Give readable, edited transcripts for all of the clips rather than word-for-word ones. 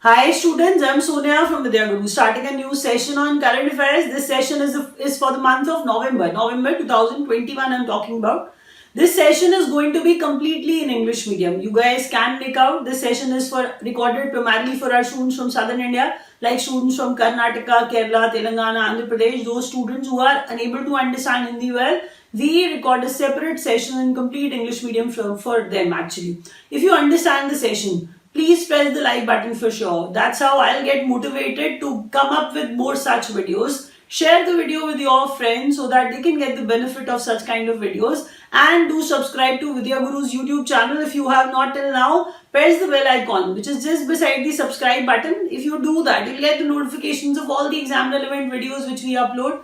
Hi students, I'm Sonia from Vidya Guru, starting a new session on current affairs. This session is for the month of November 2021 I'm talking about. This session is going to be completely in English medium. You guys can make out this session is for recorded primarily for our students from southern India, like students from Karnataka, Kerala, Telangana, Andhra Pradesh, those students who are unable to understand Hindi well. We record a separate session in complete English medium for them actually. If you understand the session, please press the like button for sure. That's how I'll get motivated to come up with more such videos. Share the video with your friends so that they can get the benefit of such kind of videos. And do subscribe to Vidya Guru's YouTube channel if you have not till now. Press the bell icon which is just beside the subscribe button. If you do that, you'll get the notifications of all the exam relevant videos which we upload.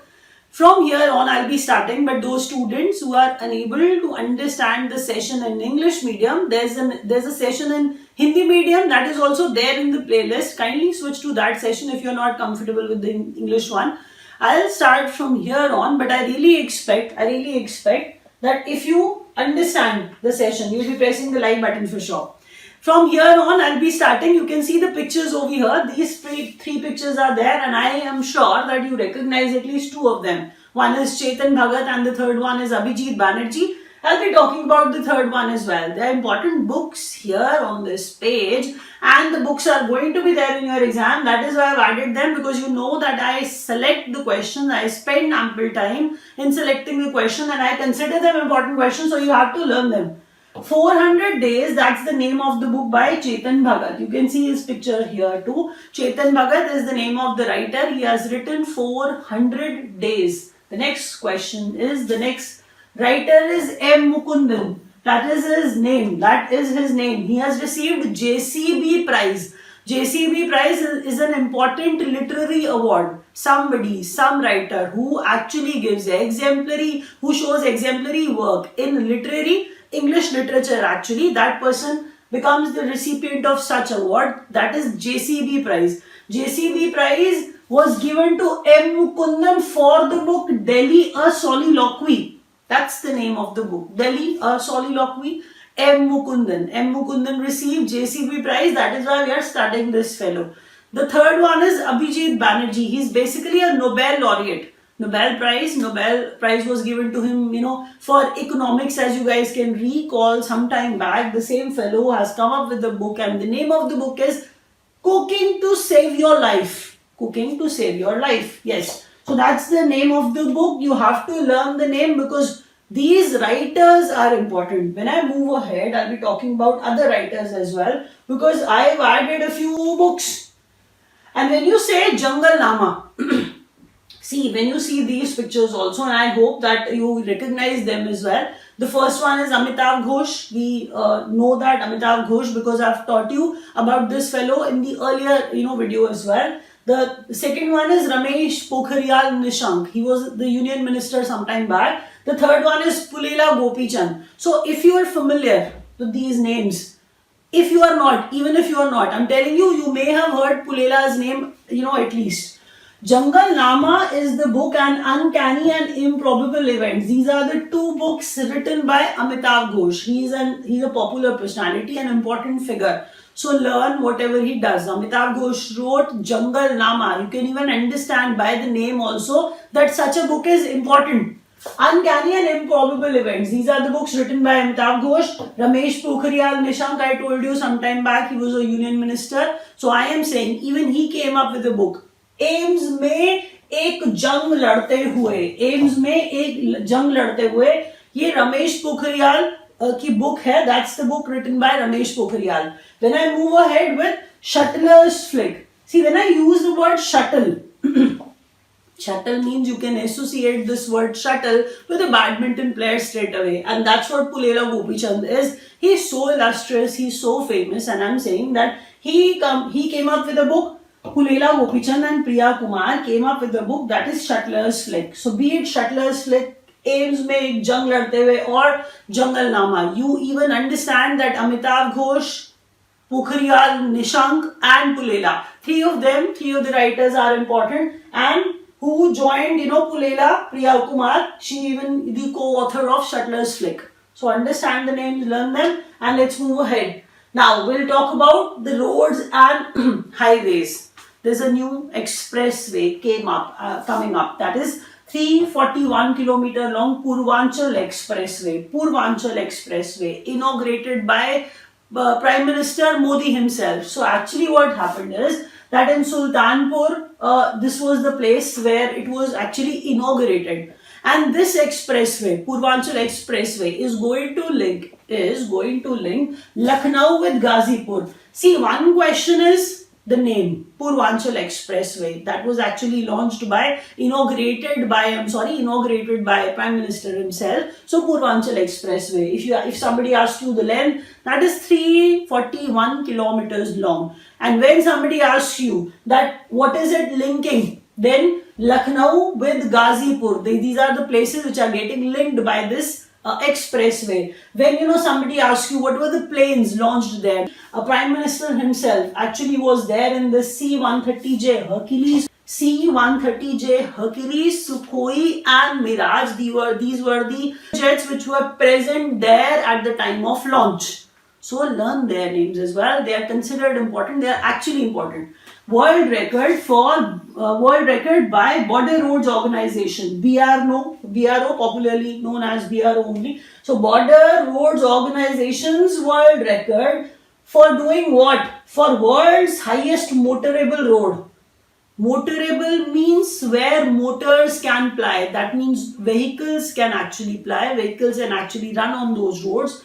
From here on, I'll be starting, but those students who are unable to understand the session in English medium, there's a session in Hindi medium that is also there in the playlist. Kindly switch to that session if you're not comfortable with the English one. I'll start from here on, but I really expect that if you understand the session, you'll be pressing the like button for sure. From here on, I'll be starting. You can see the pictures over here. These three pictures are there and I am sure that you recognize at least two of them. One is Chetan Bhagat and the third one is Abhijit Banerjee. I'll be talking about the third one as well. There are important books here on this page and the books are going to be there in your exam. That is why I've added them, because you know that I select the questions. I spend ample time in selecting the question and I consider them important questions, so you have to learn them. 400 Days, that's the name of the book by Chetan Bhagat. You can see his picture here too. Chetan Bhagat is the name of the writer. He has written 400 Days. The next question is, the next writer is M. Mukundan. That is his name. He has received JCB Prize. JCB Prize is an important literary award. Some writer who actually gives who shows exemplary work in English literature actually, that person becomes the recipient of such award. That is JCB Prize. JCB Prize was given to M. Mukundan for the book Delhi, a Soliloquy. That's the name of the book. Delhi, a Soliloquy. M. Mukundan. M. Mukundan received JCB Prize. That is why we are studying this fellow. The third one is Abhijit Banerjee. He's basically a Nobel laureate. Nobel Prize was given to him, for economics, as you guys can recall some time back. The same fellow has come up with the book and the name of the book is Cooking to Save Your Life. Cooking to Save Your Life. Yes. So that's the name of the book. You have to learn the name because these writers are important. When I move ahead, I'll be talking about other writers as well because I've added a few books. And when you say Jungle Nama, see, when you see these pictures also, and I hope that you recognize them as well. The first one is Amitav Ghosh. We know that Amitav Ghosh because I've taught you about this fellow in the earlier video as well. The second one is Ramesh Pokhriyal Nishank. He was the union minister some time back. The third one is Pulela Gopichand. So if you are familiar with these names, if you are not, even if you are not, I'm telling you, you may have heard Pulela's name, at least. Jungle Nama is the book and Uncanny and Improbable Events. These are the two books written by Amitav Ghosh. He's a popular personality, an important figure. So learn whatever he does. Amitav Ghosh wrote Jungle Nama. You can even understand by the name also that such a book is important. Uncanny and Improbable Events. These are the books written by Amitav Ghosh. Ramesh Pokhriyal Nishank, I told you some time back, he was a union minister. So I am saying even he came up with a book. AIIMS में एक जंग लड़ते हुए ये रमेश पोखरियाल की book है. That's the book written by Ramesh Pokhriyal. When I move ahead with Shuttler's Flick, see, when I use the word shuttle, shuttle means you can associate this word shuttle with a badminton player straight away, and that's what Pulela Gopichand is. He's so illustrious, he's so famous, and I'm saying that he came up with a book. Pulela Gopichand and Priya Kumar came up with a book that is Shuttler's Flick. So be it Shuttler's Flick, AIIMS में एक जंग लड़ते हुए और जंगल नामा, you even understand that Amitav Ghosh, Pokhriyal Nishank and Pulela, three of the writers are important, and who joined Pulela, Priya Kumar, she even the co-author of Shuttler's Flick. So understand the names, learn them, and let's move ahead. Now we'll talk about the roads and highways. There's a new expressway coming up. That is 341 kilometer long Purvanchal Expressway. Purvanchal Expressway, inaugurated by Prime Minister Modi himself. So actually what happened is that in Sultanpur, this was the place where it was actually inaugurated. And this expressway, Purvanchal Expressway, is going to link Lucknow with Ghazipur. See, one question is the name Purvanchal Expressway, that was actually inaugurated by Prime Minister himself. So Purvanchal Expressway, if somebody asks you the length, that is 341 kilometers long. And when somebody asks you that what is it linking, then Lucknow with Ghazipur, these are the places which are getting linked by this expressway. When somebody asks you what were the planes launched there, Prime Minister himself actually was there in the C-130J Hercules, Sukhoi and Mirage. These were the jets which were present there at the time of launch. So learn their names as well. They are considered important. They are actually important. World record by Border Roads Organization, BRO, popularly known as BRO only. So Border Roads Organization's world record for doing what? For world's highest motorable road. Motorable means where motors can ply. That means vehicles can actually ply. Vehicles can actually run on those roads.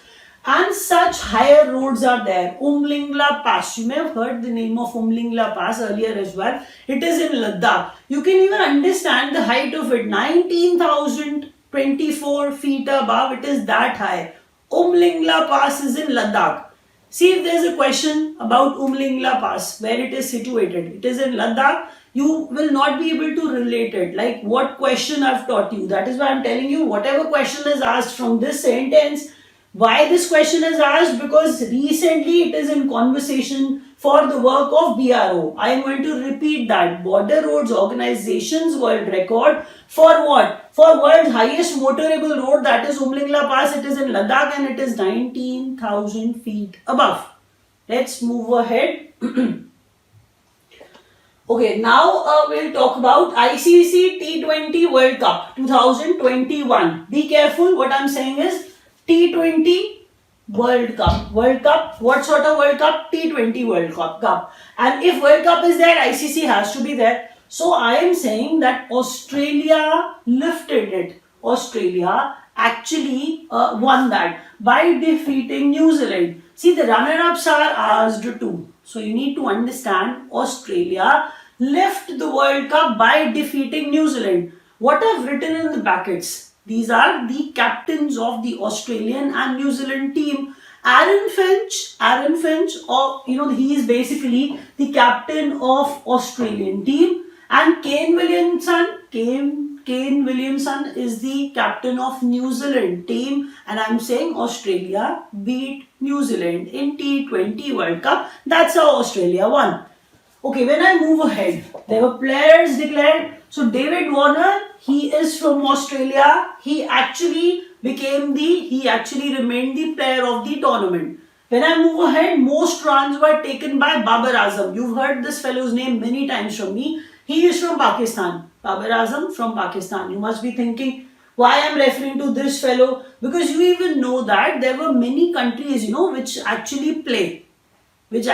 And such higher roads are there. Umlingla Pass. You may have heard the name of Umlingla Pass earlier as well. It is in Ladakh. You can even understand the height of it. 19,024 feet above. It is that high. Umlingla Pass is in Ladakh. See if there is a question about Umlingla Pass, where it is situated. It is in Ladakh. You will not be able to relate it. Like what question I've taught you. That is why I'm telling you, whatever question is asked from this sentence. Why this question is asked? Because recently it is in conversation for the work of BRO. I am going to repeat that. Border Roads Organization's world record for what? For world's highest motorable road, that is Umlingla Pass. It is in Ladakh and it is 19,000 feet above. Let's move ahead. Okay, now we'll talk about ICC T20 World Cup 2021. Be careful, what I'm saying is T20 World Cup. World Cup, what sort of World Cup? T20 World Cup. And if World Cup is there, ICC has to be there. So I am saying that Australia lifted it. Australia actually won that by defeating New Zealand. See, the runner-ups are asked too. So you need to understand Australia lifted the World Cup by defeating New Zealand. What I've written in the brackets, these are the captains of the Australian and New Zealand team. Aaron Finch, he is basically the captain of Australian team, and Kane Williamson is the captain of New Zealand team, and I'm saying Australia beat New Zealand in T20 World Cup. That's how Australia won. Okay, when I move ahead, there were players declared. So David Warner, he is from Australia. He actually remained the player of the tournament. When I move ahead, most runs were taken by Babar Azam. You've heard this fellow's name many times from me. He is from Pakistan. Babar Azam from Pakistan. You must be thinking, why I'm referring to this fellow? Because you even know that there were many countries, which actually play. It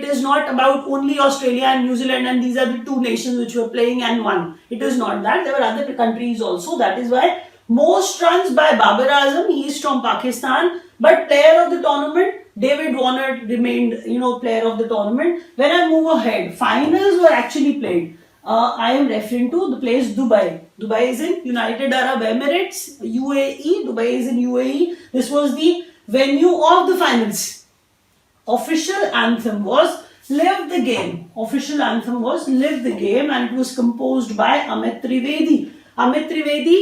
is not about only Australia and New Zealand and these are the two nations which were playing and won. It is not that. There were other countries also. That is why most runs by Babar Azam, he is from Pakistan. But player of the tournament, David Warner remained, player of the tournament. When I move ahead, finals were actually played. I am referring to the place Dubai. Dubai is in United Arab Emirates, UAE. Dubai is in UAE. This was the venue of the finals. Official anthem was Live the Game. And it was composed by Amit Trivedi.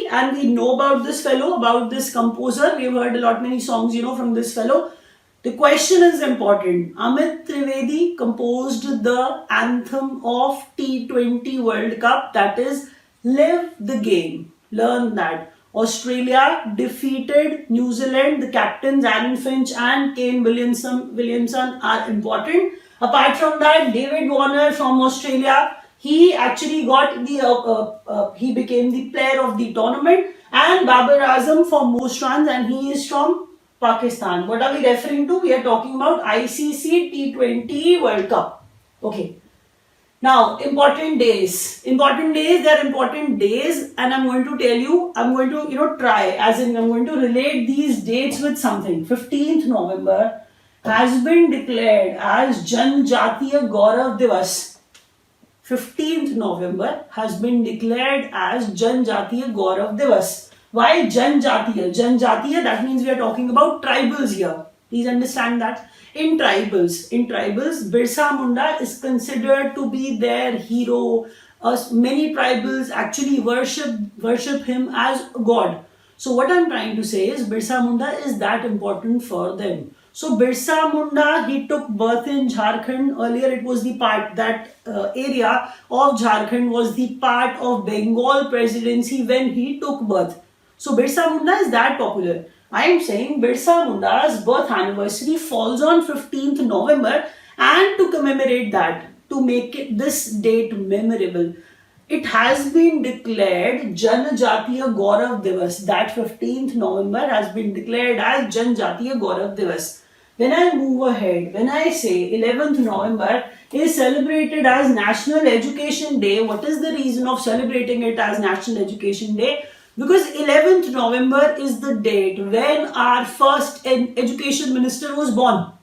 And we know about this fellow, about this composer. We have heard many songs, from this fellow. The question is important. Amit Trivedi composed the anthem of T20 World Cup, that is Live the Game. Learn that. Australia defeated New Zealand. The captains Aaron Finch and Kane Williamson are important. Apart from that, David Warner from Australia, he actually got he became the player of the tournament, and Babar Azam for most runs, and he is from Pakistan. What are we referring to? We are talking about ICC T20 World Cup. Okay. Now, important days. Important days, they are important days, and I'm going to tell you, I'm going to, try, as in, I'm going to relate these dates with something. 15th November has been declared as Janjatiya Gaurav Divas. 15th November has been declared as Janjatiya Gaurav Divas. Why Janjatiya? Janjatiya, that means we are talking about tribals here. Please understand that. In tribals, Birsa Munda is considered to be their hero. Many tribals actually worship him as a god. So what I'm trying to say is Birsa Munda is that important for them. So Birsa Munda, he took birth in Jharkhand. Earlier it was the part, that area of Jharkhand was the part of Bengal presidency when he took birth. So Birsa Munda is that popular. I am saying Birsa Munda's birth anniversary falls on 15th November, and to commemorate that, to make this date memorable, it has been declared Janjatiya Gaurav Divas. That 15th November has been declared as Janjatiya Gaurav Divas. When I move ahead, when I say 11th November is celebrated as National Education Day, what is the reason of celebrating it as National Education Day? Because 11th November is the date when our first education minister was born.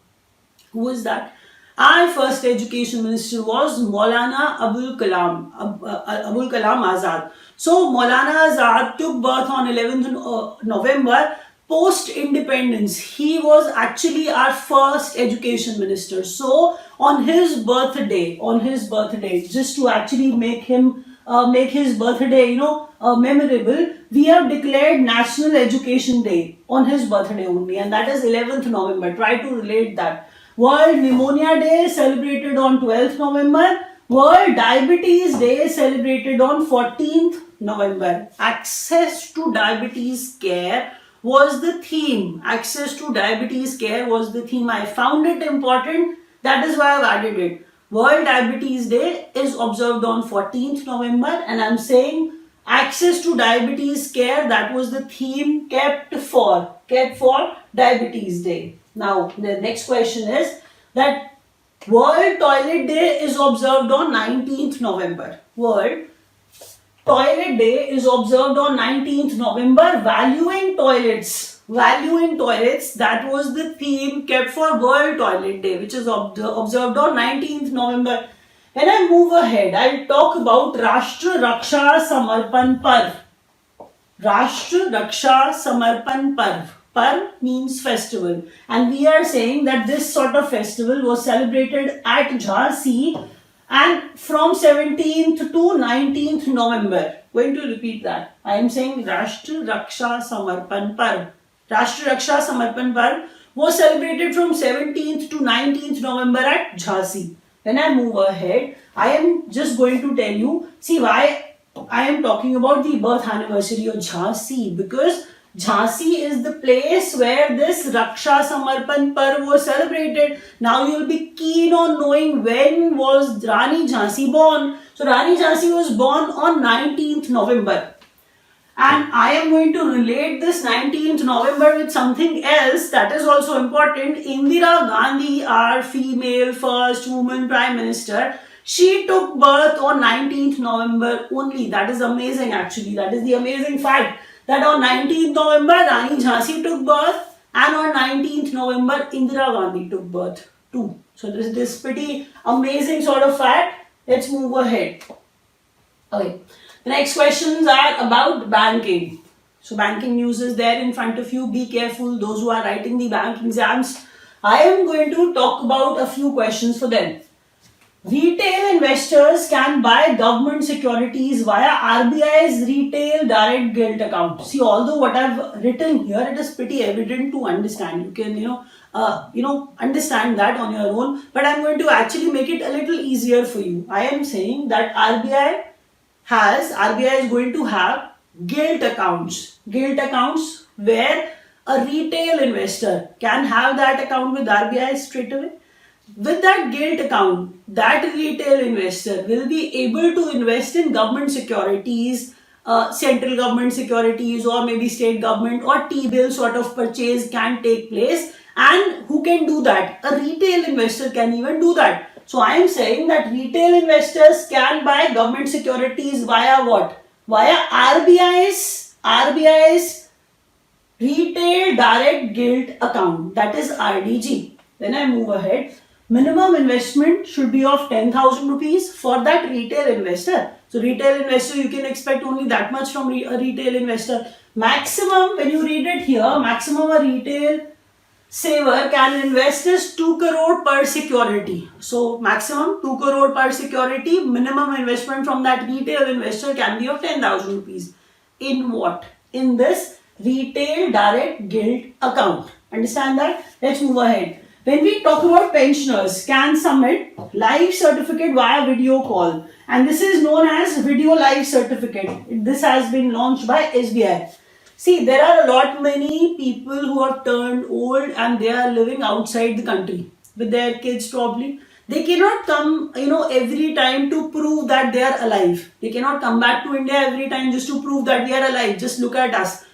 Who was that? Our first education minister was Maulana Abul Kalam Azad. So Maulana Azad took birth on 11th November post independence. He was actually our first education minister. So on his birthday, just to actually make his birthday, memorable, we have declared National Education Day on his birthday only, and that is 11th November. Try to relate that. World Pneumonia Day celebrated on 12th November. World Diabetes Day celebrated on 14th November. Access to diabetes care was the theme. Access to diabetes care was the theme. I found it important. That is why I've added it. World Diabetes Day is observed on 14th November, and I'm saying access to diabetes care, that was the theme kept for Diabetes Day. Now, the next question is that World Toilet Day is observed on 19th November. World Toilet Day is observed on 19th November. Valuing toilets, that was the theme kept for World Toilet Day, which is observed on 19th November. When I move ahead, I'll talk about Rashtra Raksha Samarpan Parv. Rashtra Raksha Samarpan Parv. Parv means festival. And we are saying that this sort of festival was celebrated at Jhansi and from 17th to 19th November. Going to repeat that. I am saying Rashtra Raksha Samarpan Parv. Rashtra Raksha Samarpan Parv was celebrated from 17th to 19th November at Jhansi. When I move ahead, I am just going to tell you, see why I am talking about the birth anniversary of Jhansi, because Jhansi is the place where this Raksha Samarpan Parv was celebrated. Now you will be keen on knowing when was Rani Jhansi born. So Rani Jhansi was born on 19th November. And I am going to relate this 19th November with something else that is also important. Indira Gandhi, our female first woman Prime Minister, she took birth on 19th November only. That is amazing actually. That is the amazing fact that on 19th November Rani Jhansi took birth, and on 19th November Indira Gandhi took birth too. So this is pretty amazing sort of fact. Let's move ahead. Okay. The next questions are about banking. So banking news is there in front of you. Be careful, those who are writing the bank exams. I am going to talk about a few questions for them. Retail investors can buy government securities via RBI's retail direct gilt account. See, although what I've written here, it is pretty evident to understand. You can, understand that on your own. But I'm going to actually make it a little easier for you. I am saying that RBI is going to have gilt accounts. Gilt accounts where a retail investor can have that account with RBI straight away. With that gilt account, that retail investor will be able to invest in government securities, central government securities, or maybe state government or T-bill sort of purchase can take place. And who can do that? A retail investor can even do that. So I am saying that retail investors can buy government securities via what? Via RBI's Retail Direct Gilt Account, that is RDG. Then I move ahead. Minimum investment should be of 10,000 rupees for that retail investor. So retail investor, you can expect only that much from a retail investor. Maximum, when you read it here, maximum a retail saver can invest is 2 crore per security. So maximum 2 crore per security, minimum investment from that retail investor can be of 10,000 rupees. In what? In this retail direct gilt account. Understand that? Let's move ahead. When we talk about pensioners can submit life certificate via video call, and this is known as video life certificate. This has been launched by SBI. See, there are a lot many people who have turned old and they are living outside the country with their kids probably. They cannot come, every time to prove that they are alive. They cannot come back to India every time just to prove that we are alive. Just look at us.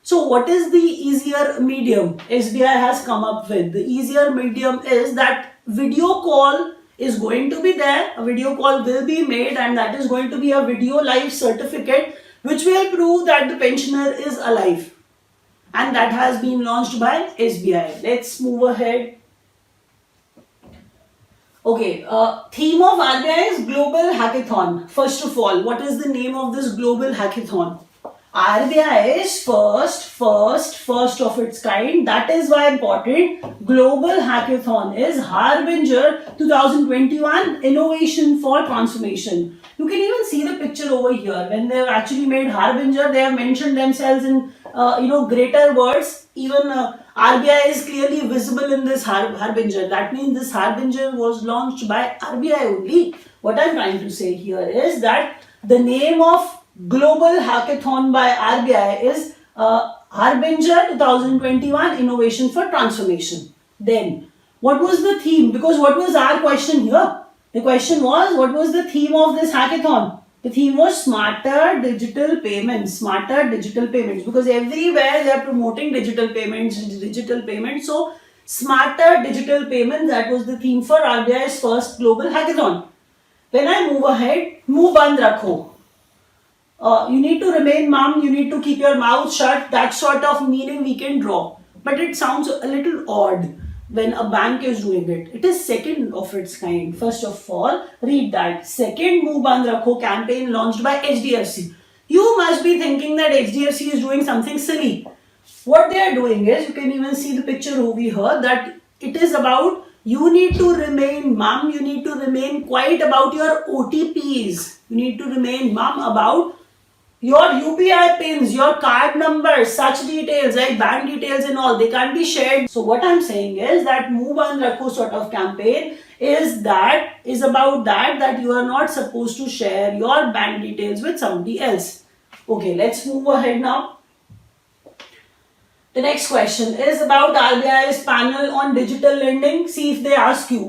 So what is the easier medium SBI has come up with? The easier medium is that video call is going to be there. A video call will be made and that is going to be a video life certificate which will prove that the pensioner is alive. And that has been launched by SBI. Let's move ahead. Okay, theme of RBI is Global Hackathon. First of all, what is the name of this Global Hackathon? RBI is first of its kind. That is why important. Global Hackathon is Harbinger 2021 Innovation for Transformation. You can even see the picture over here. When they have actually made Harbinger, they have mentioned themselves in greater words. Even RBI is clearly visible in this Harbinger. That means this Harbinger was launched by RBI only. What I am trying to say here is that the name of Global Hackathon by RBI is Harbinger 2021 Innovation for Transformation. Then, what was the theme? Because what was our question here? The question was, what was the theme of this hackathon? The theme was smarter digital payments. Smarter digital payments. Because everywhere they are promoting digital payments. So, smarter digital payments, that was the theme for RBI's first global hackathon. When I move ahead, muh band rakho. You need to remain mum, you need to keep your mouth shut. That sort of meaning we can draw. But it sounds a little odd when a bank is doing it. It is second of its kind. First of all, read that. Second Muh Band Rakho campaign launched by HDFC. You must be thinking that HDFC is doing something silly. What they are doing is, you can even see the picture over here, that it is about you need to remain mum, you need to remain quiet about your OTPs. You need to remain mum about your UPI pins, your card numbers, such details like bank details and all, they can't be shared. So what I'm saying is that Muh Band Rakho sort of campaign is about that you are not supposed to share your bank details with somebody else. Okay, let's move ahead now. The next question is about RBI's panel on digital lending. See if they ask you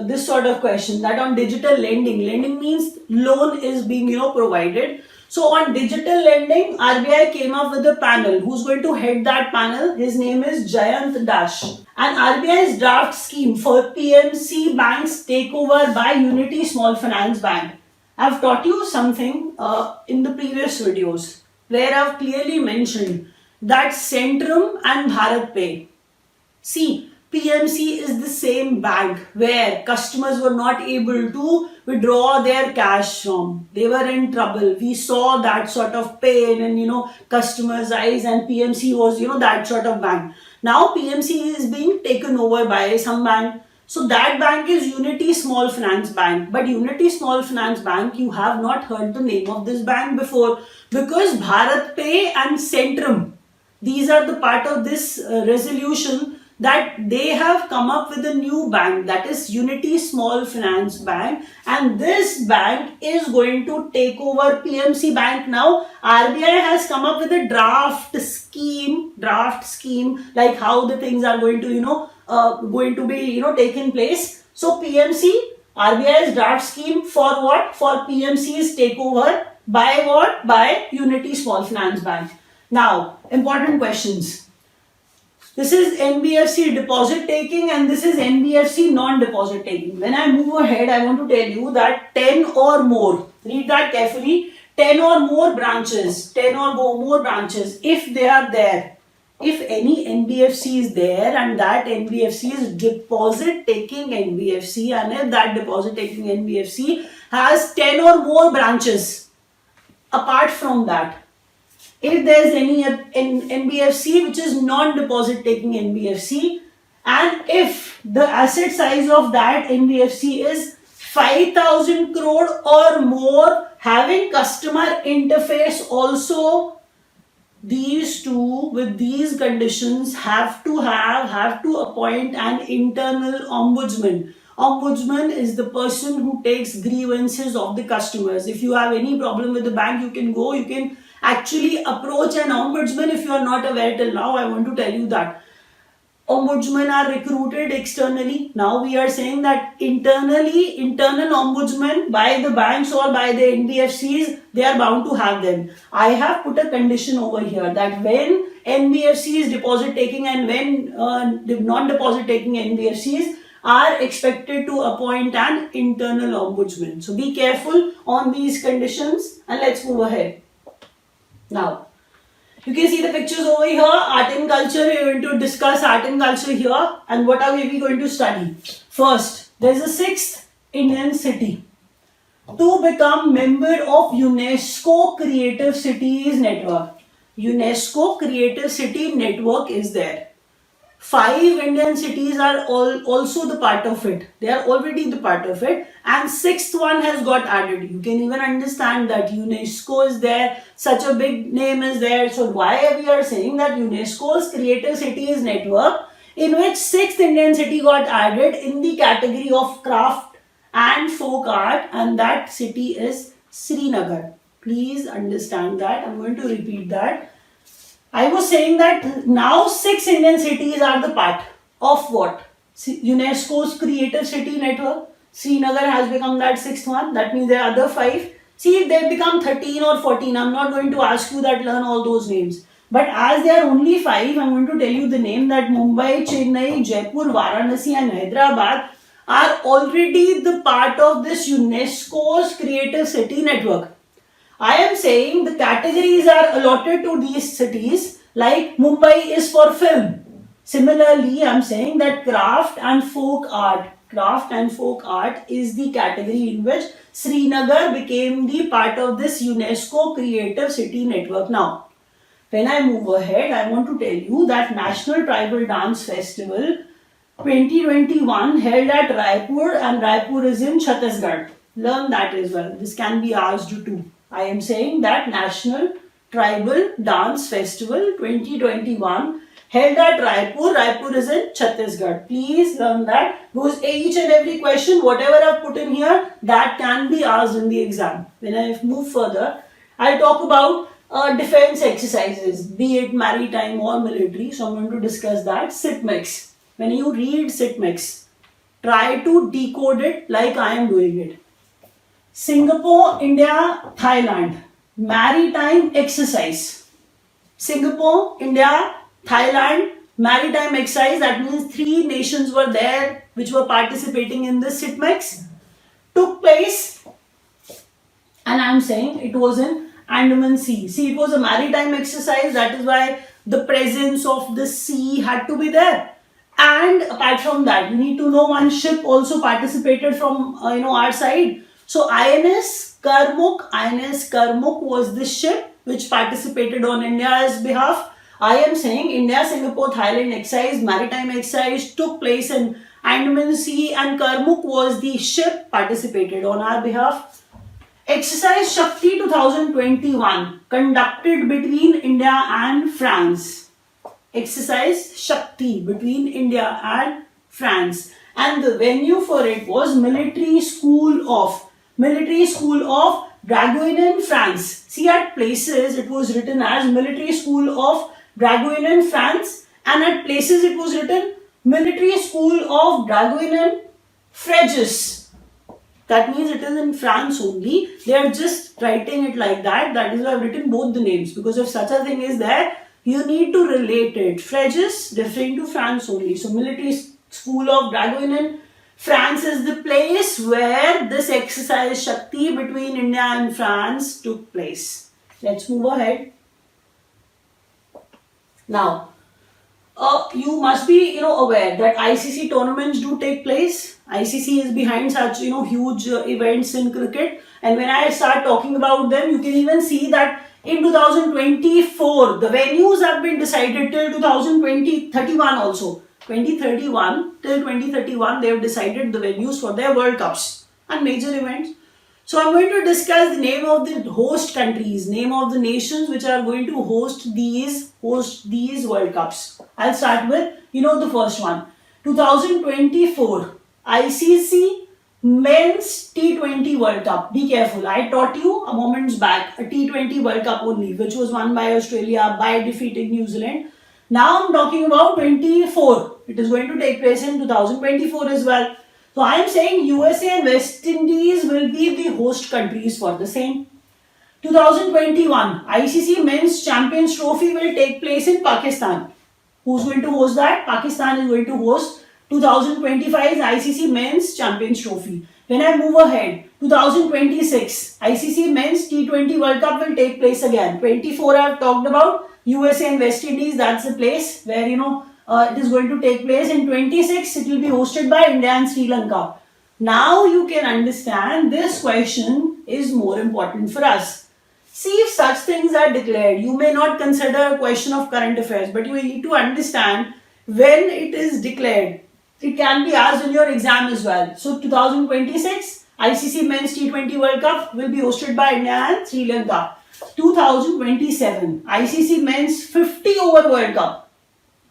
this sort of question, that on digital lending. Lending means loan is being provided. So on digital lending, RBI came up with a panel. Who's going to head that panel? His name is Jayant Dash. And RBI's draft scheme for PMC banks takeover by Unity Small Finance Bank. I've taught you something in the previous videos where I've clearly mentioned that Centrum and BharatPe. See, PMC is the same bank where customers were not able to withdraw their cash from. They were in trouble. We saw that sort of pain in customers' eyes, and PMC was that sort of bank. Now PMC is being taken over by some bank. So that bank is Unity Small Finance Bank. But Unity Small Finance Bank, you have not heard the name of this bank before, because BharatPe and Centrum, these are the part of this resolution that they have come up with a new bank, that is Unity Small Finance Bank, and this bank is going to take over PMC Bank now. RBI has come up with a draft scheme, like how the things are going to be taken place. So PMC, RBI's draft scheme for what? For PMC's takeover by what? By Unity Small Finance Bank. Now, important questions. This is NBFC deposit taking and this is NBFC non-deposit taking. When I move ahead, I want to tell you that 10 or more, read that carefully, 10 or more branches, if they are there, if any NBFC is there and that NBFC is deposit taking NBFC, and if that deposit taking NBFC has 10 or more branches, apart from that, if there is any NBFC which is non-deposit taking NBFC, and if the asset size of that NBFC is 5,000 crore or more, having customer interface also, these two with these conditions have to appoint an internal ombudsman. Ombudsman is the person who takes grievances of the customers. If you have any problem with the bank, you can actually approach an ombudsman. If you are not aware till now, I want to tell you that ombudsmen are recruited externally. Now we are saying that internally, internal ombudsmen by the banks or by the NBFCs, they are bound to have them. I have put a condition over here that when NBFC is deposit taking and when non-deposit taking NBFCs are expected to appoint an internal ombudsman. So be careful on these conditions and let's move ahead. Now, you can see the pictures over here, art and culture. We are going to discuss art and culture here. And what are we going to study? First, there is a sixth Indian city to become member of UNESCO Creative Cities Network. UNESCO Creative City Network is there. 5 Indian cities are also the part of it. They are already the part of it. And 6th one has got added. You can even understand that UNESCO is there. Such a big name is there. So why we are saying that UNESCO's Creative Cities Network, in which 6th Indian city got added in the category of craft and folk art, and that city is Srinagar. Please understand that. I'm going to repeat that. I was saying that now 6 Indian cities are the part of what? UNESCO's Creative City Network. Srinagar has become that 6th one. That means there are other 5. See, if they become 13 or 14, I'm not going to ask you that learn all those names. But as there are only 5, I'm going to tell you the name that Mumbai, Chennai, Jaipur, Varanasi and Hyderabad are already the part of this UNESCO's Creative City Network. I am saying the categories are allotted to these cities, like Mumbai is for film. Similarly, I am saying that craft and folk art is the category in which Srinagar became the part of this UNESCO Creative City Network. Now, when I move ahead, I want to tell you that National Tribal Dance Festival 2021 held at Raipur, and Raipur is in Chhattisgarh. Learn that as well. This can be asked too. I am saying that National Tribal Dance Festival 2021 held at Raipur. Raipur is in Chhattisgarh. Please learn that, because each and every question, whatever I have put in here, that can be asked in the exam. When I move further, I talk about defense exercises, be it maritime or military. So I'm going to discuss that. SITMEX. When you read SITMEX, try to decode it like I am doing it. Singapore, India, Thailand, maritime exercise. Singapore, India, Thailand, maritime exercise. That means 3 nations were there which were participating in this SITMEX. Took place, and I am saying it was in Andaman Sea. See, it was a maritime exercise. That is why the presence of the sea had to be there. And apart from that, you need to know one ship also participated from our side. So INS Karmuk was the ship which participated on India's behalf. I am saying India, Singapore, Thailand exercise, maritime exercise took place in Andaman Sea, and Karmuk was the ship participated on our behalf. Exercise Shakti 2021 conducted between India and France. exercise Shakti between India and France, and the venue for it was Military School of Draguignan, France. See, at places it was written as Military School of Draguignan, France, and at places it was written Military School of Draguignan, Fréjus. That means it is in France only. They are just writing it like that. That is why I've written both the names, because if such a thing is there, you need to relate it. Fréjus referring to France only. So Military School of Draguignan, France is the place where this exercise Shakti between India and France took place. Let's move ahead. Now, you must be aware that ICC tournaments do take place. ICC is behind such huge events in cricket, and when I start talking about them, you can even see that in 2024 the venues have been decided till 2031 also. 2031 till 2031 they have decided the venues for their World Cups and major events. So I'm going to discuss the name of the host countries, name of the nations which are going to host these World Cups. I'll start with the first one. 2024 ICC Men's T20 World Cup. Be careful. I taught you a moments back a T20 World Cup only, which was won by Australia by defeating New Zealand. Now I'm talking about 24. It is going to take place in 2024 as well. So I am saying USA and West Indies will be the host countries for the same. 2021 ICC Men's Champions Trophy will take place in Pakistan. Who's going to host that? Pakistan is going to host 2025 ICC Men's Champions Trophy. When I move ahead, 2026 ICC Men's T20 World Cup will take place again. 24 I have talked about. USA and West Indies, that's the place where it is going to take place. In 26 it will be hosted by India and Sri Lanka. Now you can understand this question is more important for us. See, if such things are declared, you may not consider a question of current affairs, but you need to understand when it is declared. It can be asked in your exam as well. So 2026 ICC Men's T20 World Cup will be hosted by India and Sri Lanka. 2027 ICC Men's 50 over World Cup,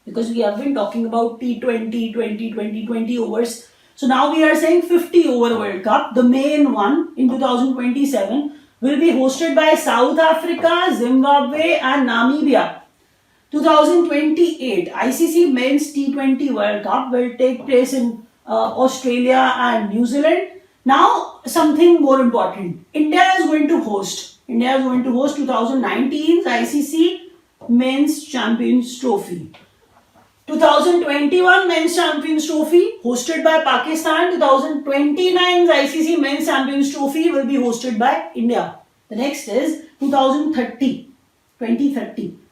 because we have been talking about T20, 20 overs. So now we are saying 50 over World Cup. The main one in 2027 will be hosted by South Africa, Zimbabwe and Namibia. 2028 ICC Men's T20 World Cup will take place in Australia and New Zealand. Now something more important. India is going to host 2019's ICC Men's Champions Trophy. 2021 Men's Champions Trophy hosted by Pakistan. 2029's ICC Men's Champions Trophy will be hosted by India. The next is 2030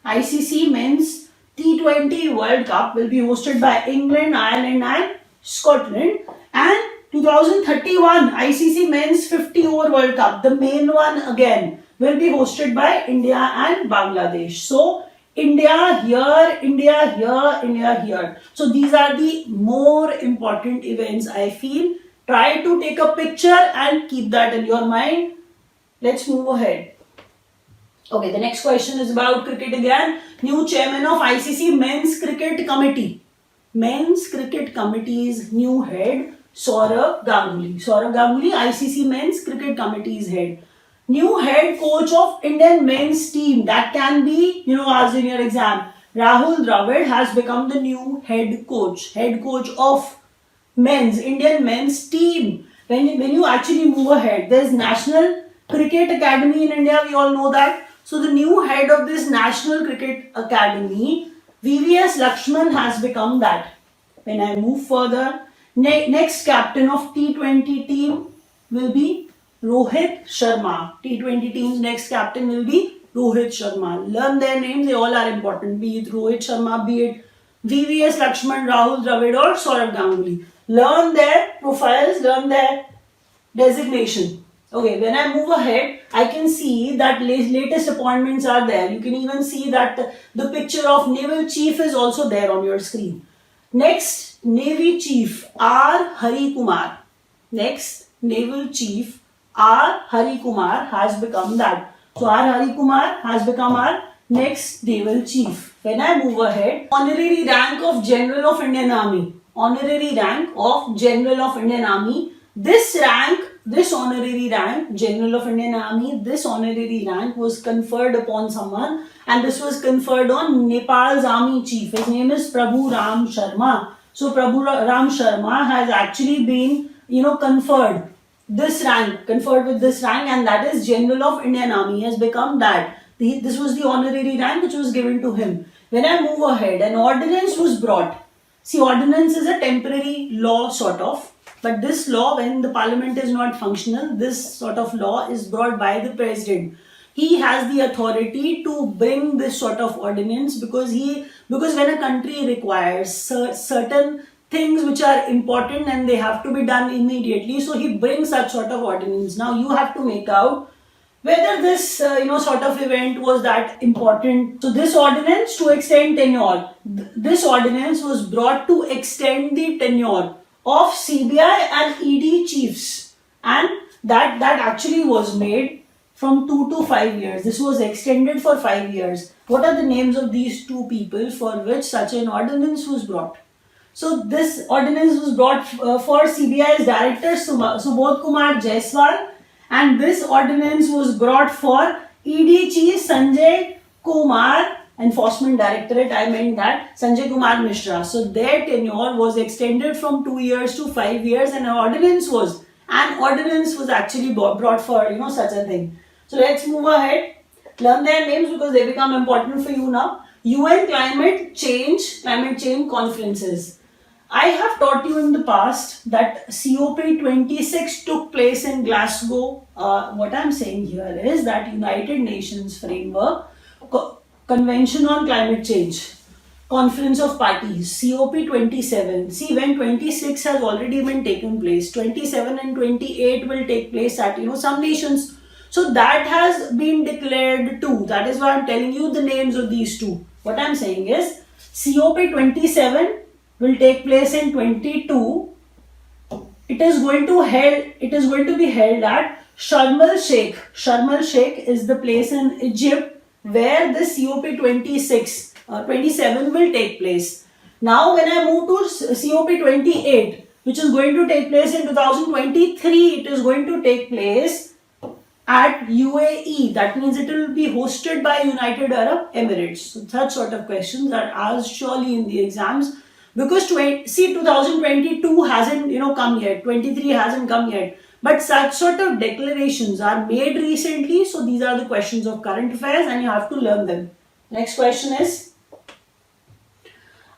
ICC Men's T20 World Cup will be hosted by England, Ireland and Scotland. And 2031 ICC Men's 50 over World Cup, the main one again, will be hosted by India and Bangladesh. So India here, India here, India here. So these are the more important events, I feel. Try to take a picture and keep that in your mind. Let's move ahead. Okay, the next question is about cricket again. New chairman of ICC Men's Cricket Committee. Men's Cricket Committee's new head, Sourav Ganguly. Sourav Ganguly, ICC Men's Cricket Committee's head. New head coach of Indian men's team. That can be, asked in your exam. Rahul Dravid has become the new head coach of Indian men's team. When you actually move ahead, there is National Cricket Academy in India, we all know that. So the new head of this National Cricket Academy, VVS Lakshman, has become that. When I move further, next captain of T20 team will be Rohit Sharma. T20 team's next captain will be Rohit Sharma. Learn their names, they all are important. Be it Rohit Sharma, be it VVS Lakshman, Rahul Dravid or Sourav Ganguly. Learn their profiles, learn their designation. Okay, when I move ahead, I can see that latest appointments are there. You can even see that the picture of Naval Chief is also there on your screen. Next, Navy Chief R. Hari Kumar. Next, Naval Chief R. Hari Kumar has become that. So R. Hari Kumar has become our Next, Naval Chief. When I move ahead, honorary rank of General of Indian Army. Honorary rank of General of Indian Army. This rank, this honorary rank, General of Indian Army, this honorary rank was conferred upon someone, and this was conferred on Nepal's army chief. His name is Prabhu Ram Sharma. So Prabhu Ram Sharma has actually been, conferred this rank, conferred with this rank, and that is General of Indian Army. He has become that. This was the honorary rank which was given to him. When I move ahead, an ordinance was brought. See, ordinance is a temporary law sort of, but this law, when the parliament is not functional, this sort of law is brought by the president. He has the authority to bring this sort of ordinance because when a country requires certain things which are important and they have to be done immediately, so he brings such sort of ordinance. Now you have to make out whether this sort of event was that important. So this ordinance to extend tenure, this ordinance was brought to extend the tenure of CBI and ED chiefs, and that actually was made from 2 to 5 years. This was extended for 5 years. What are the names of these two people for which such an ordinance was brought? So this ordinance was brought for CBI's director Subodh Kumar Jaiswal, and this ordinance was brought for ED Chief Sanjay Kumar, Enforcement Directorate, I meant that, Sanjay Kumar Mishra. So their tenure was extended from 2 years to 5 years, and an ordinance was actually brought for such a thing. So let's move ahead. Learn their names because they become important for you now. UN climate change conferences. I have taught you in the past that COP26 took place in Glasgow. What I'm saying here is that United Nations Framework Convention on Climate Change, Conference of Parties, COP27. See, when 26 has already been taken place, 27 and 28 will take place at some nations. So that has been declared too. That is why I'm telling you the names of these two. What I'm saying is COP27 will take place in 22. It is going to be held at Sharm el Sheikh. Sharm el Sheikh is the place in Egypt where the COP26 27 will take place. Now when I move to COP28, which is going to take place in 2023, it is going to take place at UAE. That means it will be hosted by United Arab Emirates. So such sort of questions are asked surely in the exams. Because 2022 hasn't come yet, 23 hasn't come yet, but such sort of declarations are made recently. So these are the questions of current affairs and you have to learn them. Next question is,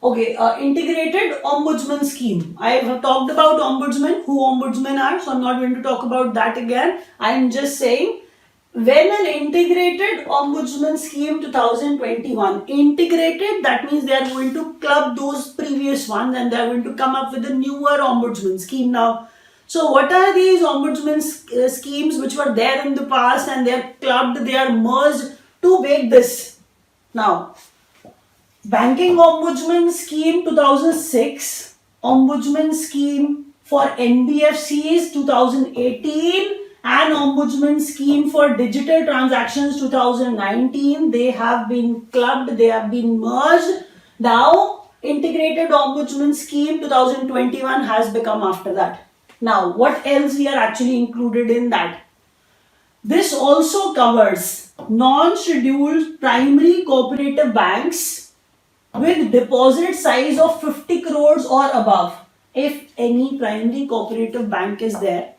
okay, integrated ombudsman scheme. I have talked about ombudsman, who ombudsmen are, so I'm not going to talk about that again. I am just saying, when an integrated ombudsman scheme 2021, integrated, that means they are going to club those previous ones and they are going to come up with a newer ombudsman scheme now. So what are these ombudsman schemes which were there in the past and they are clubbed, they are merged to make this? Now, Banking Ombudsman Scheme 2006, Ombudsman Scheme for NBFCs 2018, and Ombudsman Scheme for Digital Transactions 2019. They have been clubbed, they have been merged. Now, Integrated Ombudsman Scheme 2021 has become after that. Now, what else we are actually included in that? This also covers non-scheduled primary cooperative banks with deposit size of 50 crores or above. If any primary cooperative bank is there,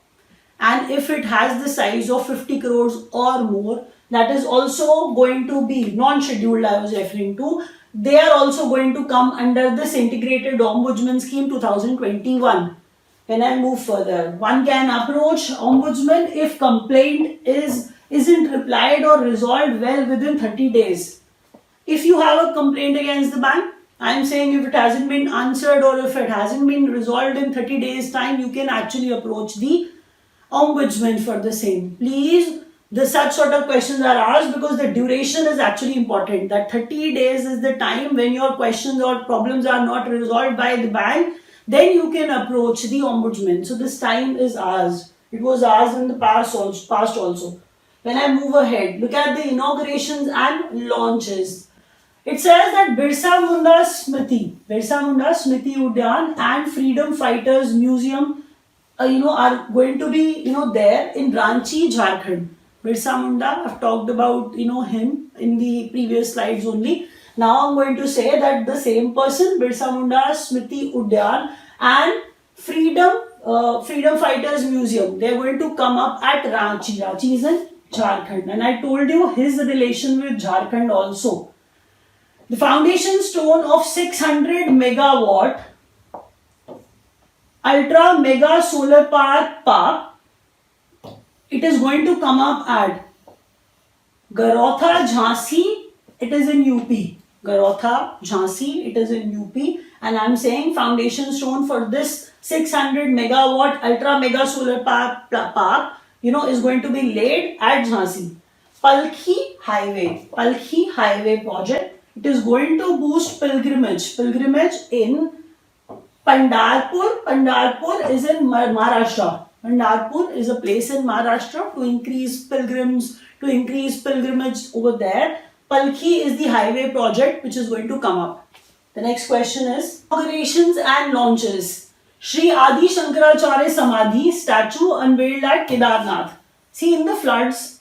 and if it has the size of 50 crores or more, that is also going to be non-scheduled, I was referring to. They are also going to come under this Integrated Ombudsman Scheme 2021. When I move further, one can approach Ombudsman if complaint isn't replied or resolved well within 30 days. If you have a complaint against the bank, I am saying if it hasn't been answered or if it hasn't been resolved in 30 days time, you can actually approach the Ombudsman for the same. Please, such sort of questions are asked because the duration is actually important. That 30 days is the time when your questions or problems are not resolved by the bank, then you can approach the Ombudsman. So this time is asked. It was asked in the past also. when I move ahead, look at the inaugurations and launches. It says that Birsa Munda Smriti Udyan and Freedom Fighters Museum, are going to be, there in Ranchi, Jharkhand. Birsa Munda, I've talked about, him in the previous slides only. Now I'm going to say that the same person, Birsa Munda Smriti Udyan and Freedom Fighters Museum, they're going to come up at Ranchi. Ranchi is in Jharkhand. And I told you his relation with Jharkhand also. The foundation stone of 600 megawatt ultra mega solar park, it is going to come up at Garotha, Jhansi, it is in UP. Garotha, Jhansi, it is in UP. And I'm saying foundation stone for this 600 megawatt ultra mega solar park, is going to be laid at Jhansi. Palki Highway project. It is going to boost pilgrimage in Pandharpur. Pandharpur is in Maharashtra. Pandharpur is a place in Maharashtra to increase pilgrimage over there. Palki is the highway project which is going to come up. The next question is inaugurations and launches. Sri Adi Shankaracharya Samadhi statue unveiled at Kedarnath. See, in the floods,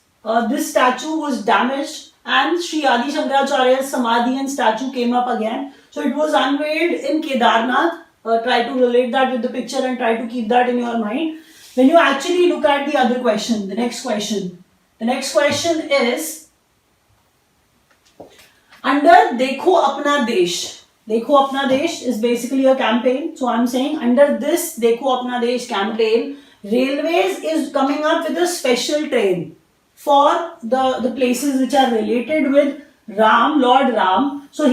this statue was damaged and Sri Adi Shankaracharya's Samadhi and statue came up again. So it was unveiled in Kedarnath. Try to relate that with the picture and try to keep that in your mind. When you actually look at the other question, the next question is under Dekho Apna Desh. Dekho Apna Desh is basically a campaign. So I'm saying under this Dekho Apna Desh campaign, Railways is coming up with a special train for the places which are related with Ram, Lord Ram. So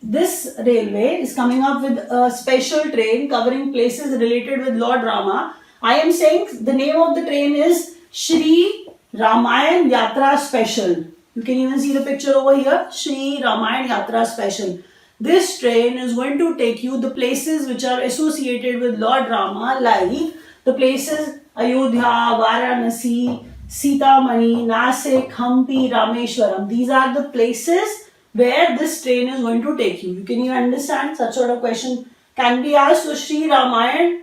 this railway is coming up with a special train covering places related with Lord Rama. I am saying the name of the train is Shri Ramayan Yatra Special. You can even see the picture over here, Shri Ramayan Yatra Special. This train is going to take you the places which are associated with Lord Rama, like the places Ayodhya, Varanasi, Sitamani, Nasik, Hampi, Rameshwaram. These are the places where this train is going to take you. You can even understand such sort of question can be asked. So Shri Ramayan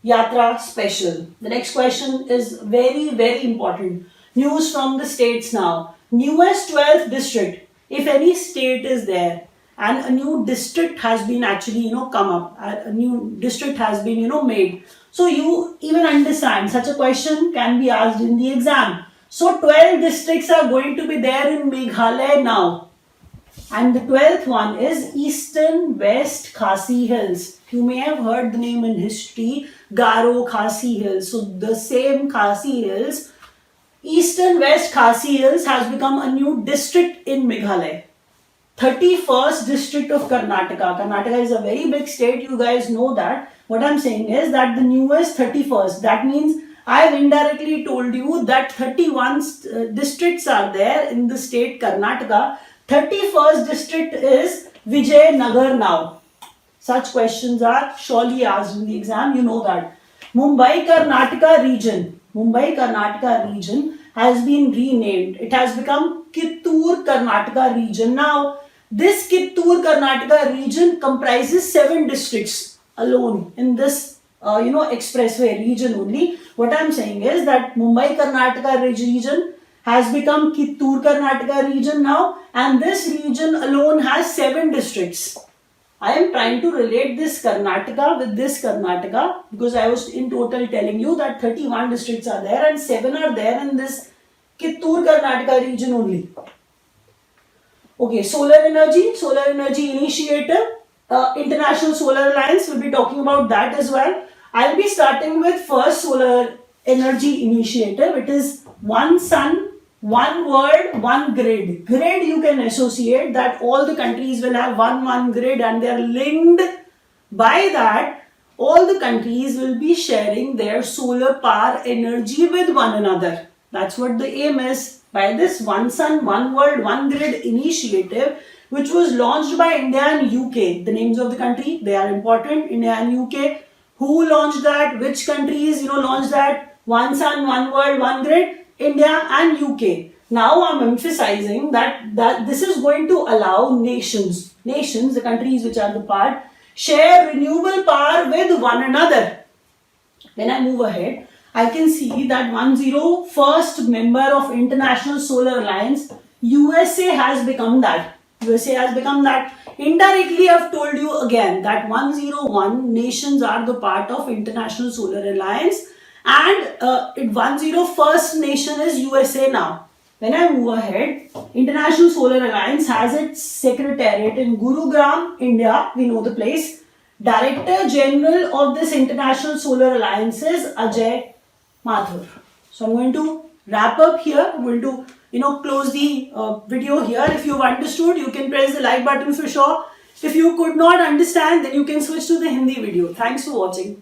Yatra Special. The next question is very, very important. News from the states now. Newest 12th district. If any state is there and a new district has been actually, come up, a new district has been, made. So you even understand such a question can be asked in the exam. So 12 districts are going to be there in Meghalaya now. And the 12th one is Eastern West Khasi Hills. You may have heard the name in history, Garo Khasi Hills. So the same Khasi Hills, Eastern West Khasi Hills has become a new district in Meghalaya. 31st district of Karnataka. Karnataka is a very big state, you guys know that. What I'm saying is that the newest 31st, that means I've indirectly told you that 31 districts are there in the state Karnataka. 31st district is Vijayanagar now. Such questions are surely asked in the exam, you know that. Mumbai Karnataka region has been renamed. It has become Kittur Karnataka region. Now, this Kittur Karnataka region comprises 7 districts alone in this expressway region only. What I'm saying is that Mumbai Karnataka region has become Kittur Karnataka region now, and this region alone has 7 districts. I am trying to relate this Karnataka with this Karnataka because I was in total telling you that 31 districts are there and 7 are there in this Kittur Karnataka region only. Okay, solar energy initiative, International Solar Alliance, will be talking about that as well. I'll be starting with first solar energy initiative. It is one sun, one world, one grid. Grid you can associate that all the countries will have one grid and they are linked. By that, all the countries will be sharing their solar power energy with one another. That's what the aim is. By this One Sun, One World, One Grid initiative, which was launched by India and UK. The names of the country, they are important. India and UK. Who launched that? Which countries, launched that? One Sun, One World, One Grid? India and UK. Now I'm emphasizing that this is going to allow nations, the countries which are the part, share renewable power with one another. When I move ahead, I can see that 101st member of International Solar Alliance, USA has become that. USA has become that. Indirectly, I've told you again that 101 nations are the part of International Solar Alliance, and 101st nation is USA now. When I move ahead, International Solar Alliance has its secretariat in Gurugram, India. We know the place. Director General of this International Solar Alliance is Ajay Mathur. So I'm going to wrap up here. I'm going to close the video here. If you've understood, you can press the like button for sure. If you could not understand, then you can switch to the Hindi video. Thanks for watching.